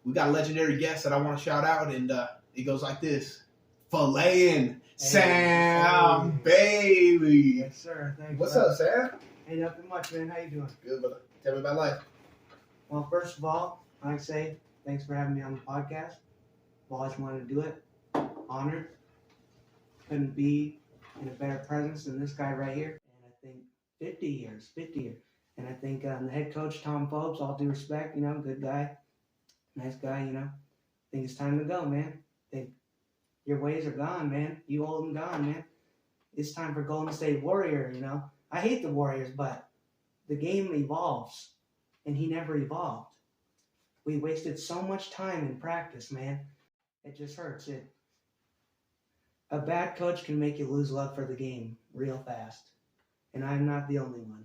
we got a legendary guest that I want to shout out, and it goes like this. Filleting Sam Bailey. Yes, sir. Thanks. What's up, Sam? Hey, nothing much, man. How you doing? Good, brother. Tell me about life. Well, first of all, I'd say thanks for having me on the podcast. I've always wanted to do it. Honored. Couldn't be in a better presence than this guy right here. And I think 50 years. And I think the head coach, Tom Phobes, all due respect, good guy, nice guy, I think it's time to go, man. I think your ways are gone, man. You old and gone, man. It's time for Golden State Warrior, I hate the Warriors, but the game evolves, and he never evolved. We wasted so much time in practice, man. It just hurts. A bad coach can make you lose love for the game real fast, and I'm not the only one.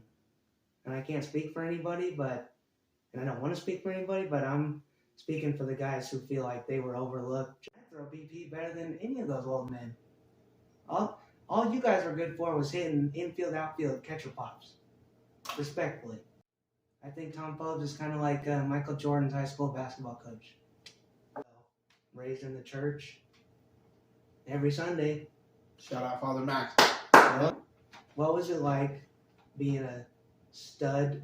And I can't speak for anybody, and I don't want to speak for anybody, but I'm speaking for the guys who feel like they were overlooked. I throw BP better than any of those old men. All you guys were good for was hitting infield, outfield, catcher pops. Respectfully. I think Tom Phobes is kind of like Michael Jordan's high school basketball coach. Raised in the church every Sunday. Shout out Father Max. What was it like being a stud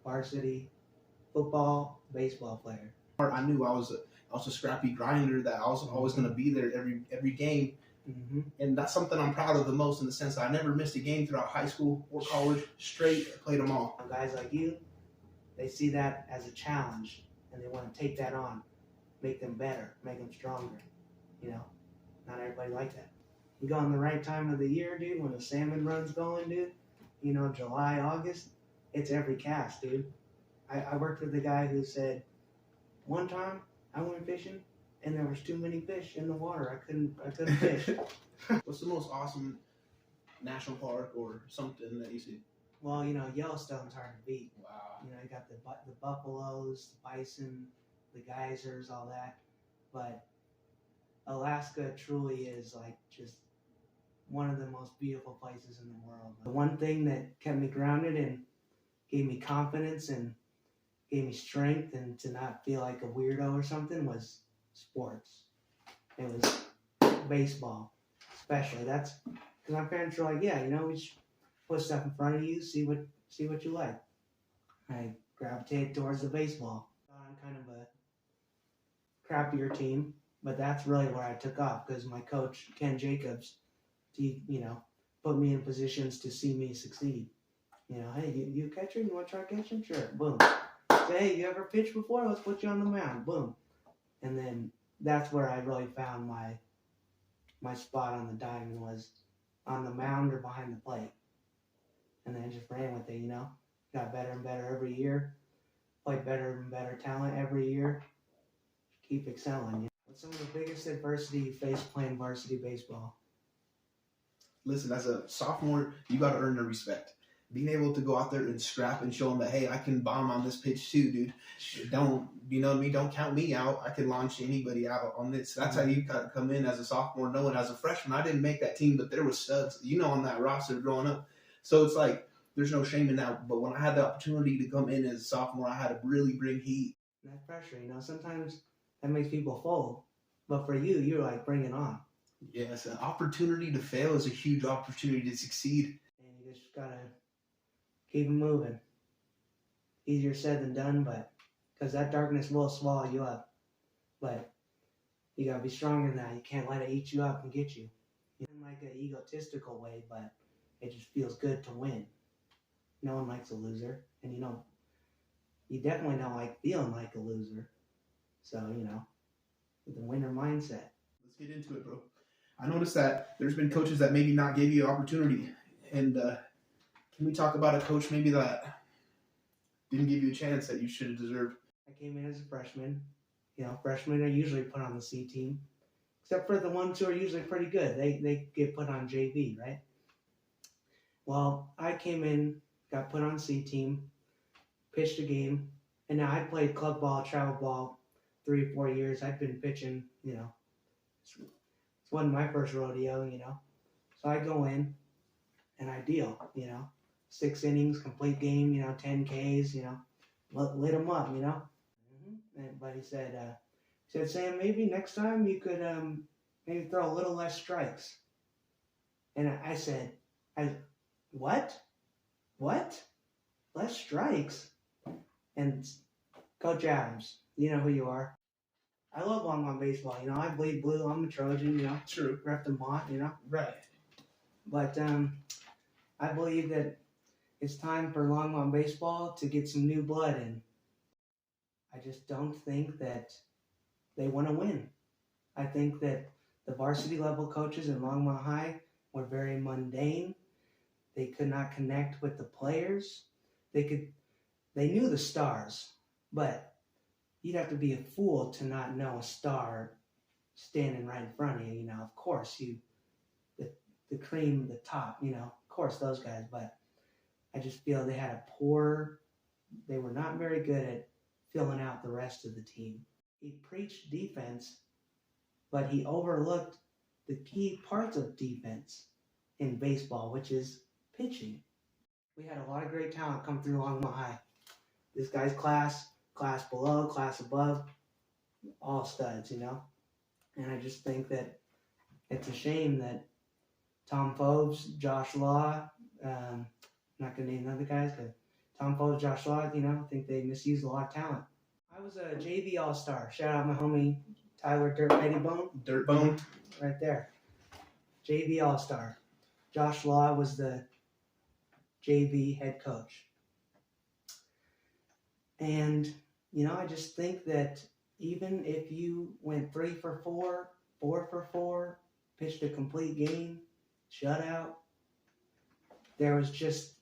varsity football, baseball player? I knew I was a scrappy grinder, that I was always going to be there every game. Mm-hmm. And that's something I'm proud of the most, in the sense that I never missed a game throughout high school or college. Straight played them all. Guys like you, they see that as a challenge, and they want to take that on, make them better, make them stronger. Not everybody like that. You go in the right time of the year, dude, when the salmon run's going, dude. July, August, it's every cast, dude. I worked with a guy who said, one time I went fishing and there was too many fish in the water. I couldn't fish. What's the most awesome national park or something that you see? Well, Yellowstone's hard to beat. Wow. You got the buffaloes, the bison, the geysers, all that. But Alaska truly is like just one of the most beautiful places in the world. The one thing that kept me grounded and gave me confidence and gave me strength and to not feel like a weirdo or something was sports. It was baseball, especially. That's because my parents were like, yeah, we should put stuff in front of you, see what you like. I gravitated towards the baseball. I'm kind of a crappier team, but that's really where I took off, because my coach, Ken Jacobs, he, put me in positions to see me succeed. Hey, you a catcher? You want to try catching? Sure. Boom. Say, hey, you ever pitched before? Let's put you on the mound. Boom. And then that's where I really found my spot on the diamond, was on the mound or behind the plate. And then just ran with it, Got better and better every year. Played better and better talent every year. Keep excelling. What's some of the biggest adversity you faced playing varsity baseball? Listen, as a sophomore, you got to earn their respect. Being able to go out there and scrap and show them that, hey, I can bomb on this pitch too, dude. Don't count me out. I can launch anybody out on this. That's how you got to come in as a sophomore, knowing as a freshman, I didn't make that team, but there was studs, on that roster growing up. So it's like, there's no shame in that. But when I had the opportunity to come in as a sophomore, I had to really bring heat. That pressure, sometimes that makes people fold. But for you, you're like, bring it on. Yes, an opportunity to fail is a huge opportunity to succeed. And you just got to keep it moving. Easier said than done, but because that darkness will swallow you up. But you got to be stronger than that. You can't let it eat you up and get you. In like an egotistical way, but it just feels good to win. No one likes a loser. And you definitely don't like feeling like a loser. So, with the winner mindset. Let's get into it, bro. I noticed that there's been coaches that maybe not gave you an opportunity. And can we talk about a coach maybe that didn't give you a chance that you should have deserved? I came in as a freshman. Freshmen are usually put on the C team. Except for the ones who are usually pretty good. They get put on JV, right? Well, I came in, got put on C team, pitched a game, and now I played club ball, travel ball 3 or 4 years. I've been pitching, it wasn't my first rodeo, So I go in and I deal, 6 innings, complete game, 10 Ks, lit them up, But he said, He said, Sam, maybe next time you could maybe throw a little less strikes. And I said, what? What? Less strikes? And Coach Adams, you know who you are. I love Longmont baseball. You know, I bleed blue. I'm a Trojan. You know, True. rep the Mont. You know, Right. but I believe that it's time for Longmont baseball to get some new blood in. I just don't think that they want to win. I think that the varsity level coaches in Longmont High were very mundane. They could not connect with the players. They knew the stars, but you'd have to be a fool to not know a star standing right in front of you. You know, of course, the cream, the top, you know, of course those guys, but I just feel they were not very good at filling out the rest of the team. He preached defense, but he overlooked the key parts of defense in baseball, which is pitching. We had a lot of great talent come through Longmont High. This guy's class below, class above, all studs, you know? And I just think that it's a shame that Tom Phobes, Josh Law, not going to name other guys, but Tom Phobes, Josh Law, you know, I think they misused a lot of talent. I was a JV All-Star. Shout out my homie Tyler Dirt Pettibone. Dirtbone. Right there. JV All-Star. Josh Law was the JV head coach. And, you know, I just think that even if you went 3 for 4, 4 for 4, pitched a complete game, shutout, there was just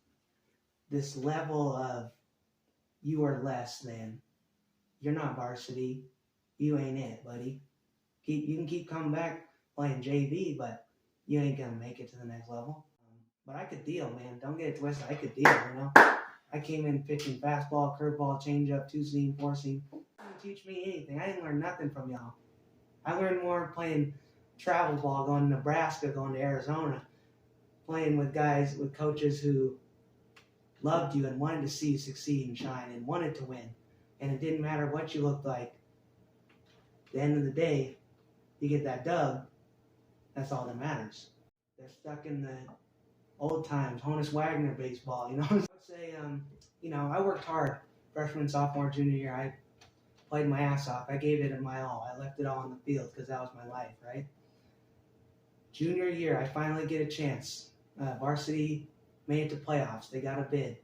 this level of you are less than. You're not varsity. You ain't it, buddy. You can keep coming back playing JV, but you ain't going to make it to the next level. But I could deal, man. Don't get it twisted. I could deal, you know. I came in pitching fastball, curveball, changeup, 2-seam, 4-seam. You didn't teach me anything. I didn't learn nothing from y'all. I learned more playing travel ball, going to Nebraska, going to Arizona, playing with guys, with coaches who loved you and wanted to see you succeed and shine and wanted to win. And it didn't matter what you looked like. At the end of the day, you get that dub. That's all that matters. They're stuck in the old times, Honus Wagner baseball, you know. I would say, you know, I worked hard freshman, sophomore, junior year. I played my ass off. I gave it my all. I left it all on the field because that was my life, right? Junior year, I finally get a chance. Varsity made it to playoffs. They got a bid.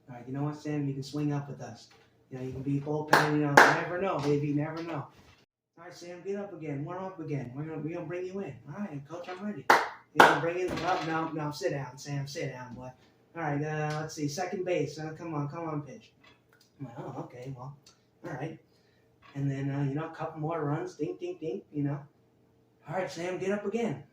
All right, you know what, Sam? You can swing up with us. You know, you can be bullpen. You know, you never know, baby. You never know. All right, Sam, get up again. Warm up again. We're gonna bring you in. All right, coach, I'm ready. You know, bring in the up. No, sit down, Sam. Sit down, boy. All right, let's see. Second base. Come on, pitch. I'm like, oh, okay, well, all right. And then, you know, a couple more runs. Dink, dink, dink, you know. All right, Sam, get up again.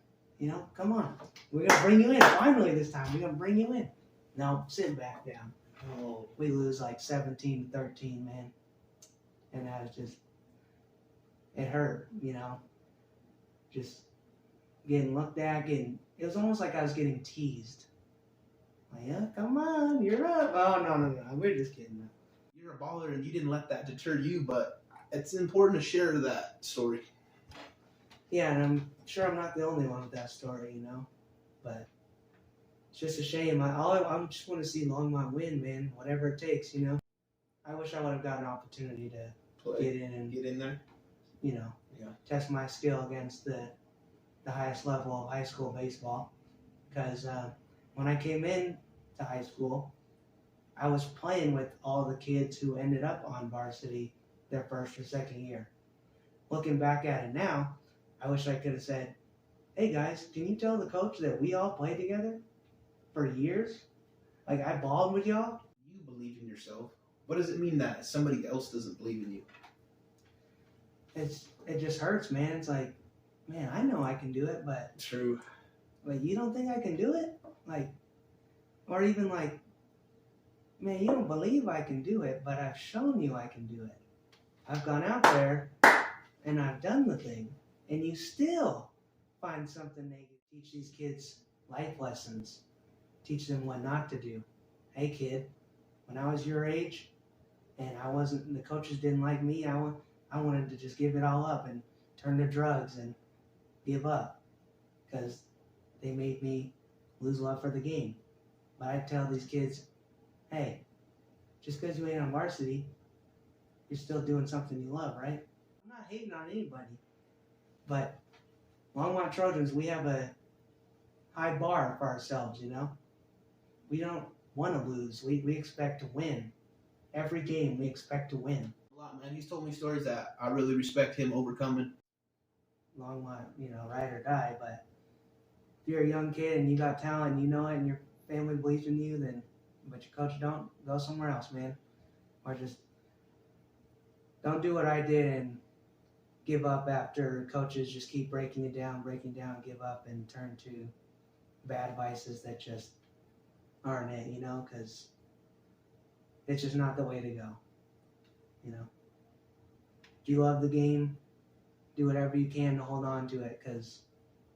You know, come on. We're going to bring you in. Finally this time, we're going to bring you in. No, sit back down. Oh, we lose like 17-13, man. And that was just, it hurt, you know. Just getting looked at, it was almost like I was getting teased. Like, yeah, come on, you're up. Oh, no, we're just kidding. You're a baller and you didn't let that deter you, but it's important to share that story. Yeah, and I'm sure I'm not the only one with that story, you know. But it's just a shame. I just want to see Longmont win, man. Whatever it takes, you know. I wish I would have got an opportunity to get in there. You know, test my skill against the highest level of high school baseball. Because when I came in to high school, I was playing with all the kids who ended up on varsity their first or second year. Looking back at it now, I wish I could have said, hey guys, can you tell the coach that we all played together for years? Like, I balled with y'all. You believe in yourself. What does it mean that somebody else doesn't believe in you? It just hurts, man. It's like, man, I know I can do it, but true. Like, you don't think I can do it? Like, or even like, man, you don't believe I can do it, but I've shown you I can do it. I've gone out there and I've done the thing, and you still find something negative. Teach these kids life lessons. Teach them what not to do. Hey, kid, when I was your age and the coaches didn't like me, I I wanted to just give it all up and turn to drugs and give up because they made me lose love for the game. But I tell these kids, hey, just because you ain't on varsity, you're still doing something you love, right? I'm not hating on anybody, but Longmont Trojans, we have a high bar for ourselves, you know? We don't want to lose. We expect to win. Every game, we expect to win. A lot, man. He's told me stories that I really respect him overcoming. Longmont, you know, ride or die, but if you're a young kid and you got talent and you know it and your family believes in you, then, but your coach don't, go somewhere else, man. Or just don't do what I did and give up after coaches just keep breaking you down, give up, and turn to bad vices that just aren't it, you know, because it's just not the way to go, you know. If you love the game, do whatever you can to hold on to it, because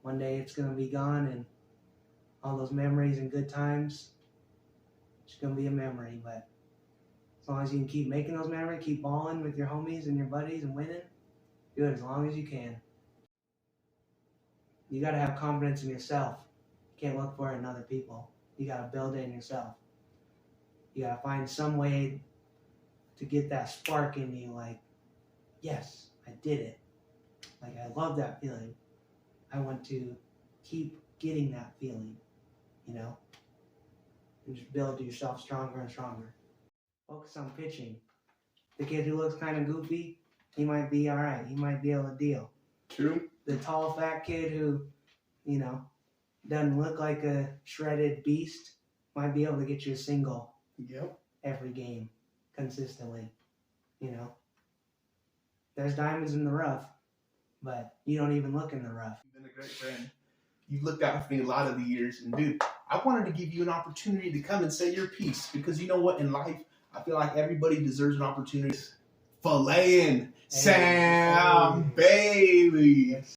one day it's going to be gone, and all those memories and good times, it's going to be a memory. But as long as you can keep making those memories, keep balling with your homies and your buddies and winning, do it as long as you can. You got to have confidence in yourself. You can't look for it in other people. You got to build it in yourself. You got to find some way to get that spark in you, like, yes, I did it. Like, I love that feeling. I want to keep getting that feeling, you know? And just build yourself stronger and stronger. Focus on pitching. The kid who looks kind of goofy, he might be all right. He might be able to deal. True. The tall, fat kid who, you know, doesn't look like a shredded beast might be able to get you a single every game consistently, you know? There's diamonds in the rough, but you don't even look in the rough. You've been a great friend. You've looked out for me a lot of the years. And, dude, I wanted to give you an opportunity to come and say your piece because you know what? In life, I feel like everybody deserves an opportunity. Filleting Sam Bailey.